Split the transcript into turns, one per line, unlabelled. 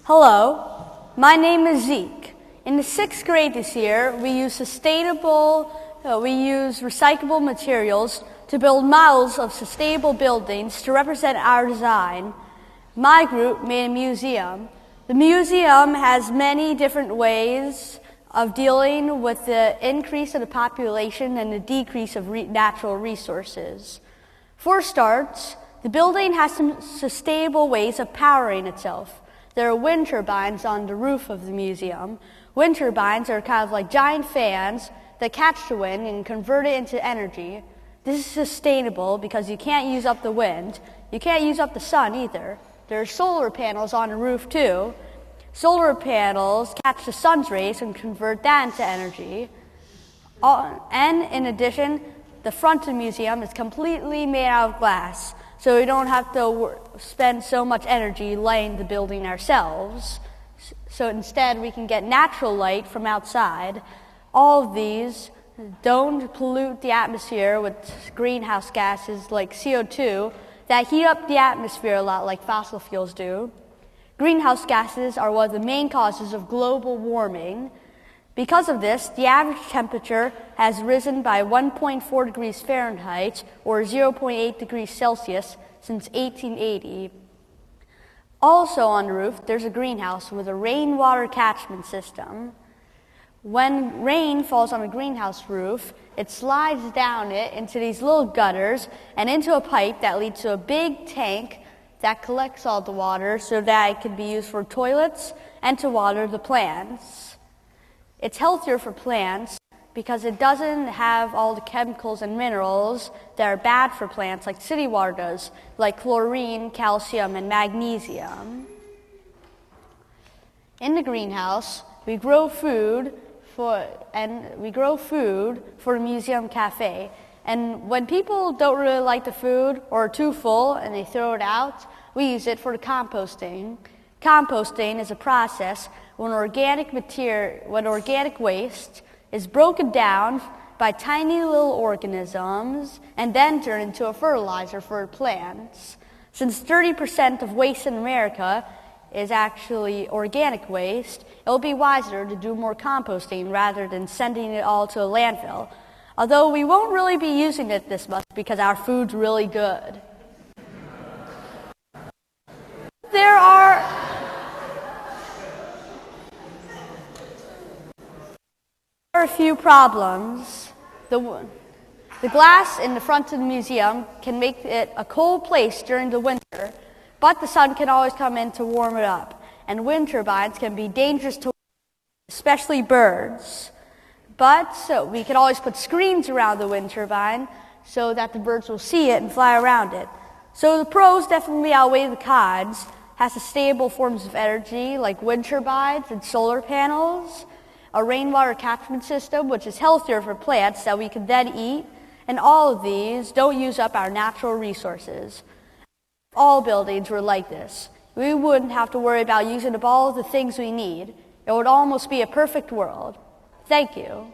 Hello, my name is Zeke. In the 6th grade this year, we use recyclable materials to build models of sustainable buildings to represent our design. My group made a museum. The museum has many different ways of dealing with the increase of the population and the decrease of natural resources. For starts, the building has some sustainable ways of powering itself. There are wind turbines on the roof of the museum. Wind turbines are kind of like giant fans that catch the wind and convert it into energy. This is sustainable because you can't use up the wind. You can't use up the sun either. There are solar panels on the roof too. Solar panels catch the sun's rays and convert that into energy. And in addition, the front of the museum is completely made out of glass, so we don't have to spend so much energy lighting the building ourselves. So instead, we can get natural light from outside. All of these don't pollute the atmosphere with greenhouse gases like CO2 that heat up the atmosphere a lot like fossil fuels do. Greenhouse gases are one of the main causes of global warming. Because of this, the average temperature has risen by 1.4 degrees Fahrenheit or 0.8 degrees Celsius since 1880. Also on the roof, there's a greenhouse with a rainwater catchment system. When rain falls on a greenhouse roof, it slides down it into these little gutters and into a pipe that leads to a big tank that collects all the water so that it can be used for toilets and to water the plants. It's healthier for plants because it doesn't have all the chemicals and minerals that are bad for plants like city water does, like chlorine, calcium, and magnesium. In the greenhouse, we grow food for the museum cafe. And when people don't really like the food or are too full and they throw it out, we use it for the composting. Composting is a process when organic waste is broken down by tiny little organisms and then turned into a fertilizer for plants. Since 30% of waste in America is actually organic waste, it will be wiser to do more composting rather than sending it all to a landfill. Although we won't really be using it this much because our food's really good. There are a few problems. The glass in the front of the museum can make it a cold place during the winter, but the sun can always come in to warm it up. And wind turbines can be dangerous to especially birds. But so we can always put screens around the wind turbine so that the birds will see it and fly around it. So the pros definitely outweigh the cons. Has sustainable forms of energy like wind turbines and solar panels, a rainwater catchment system which is healthier for plants that we can then eat, and all of these don't use up our natural resources. If all buildings were like this, we wouldn't have to worry about using up all of the things we need. It would almost be a perfect world. Thank you.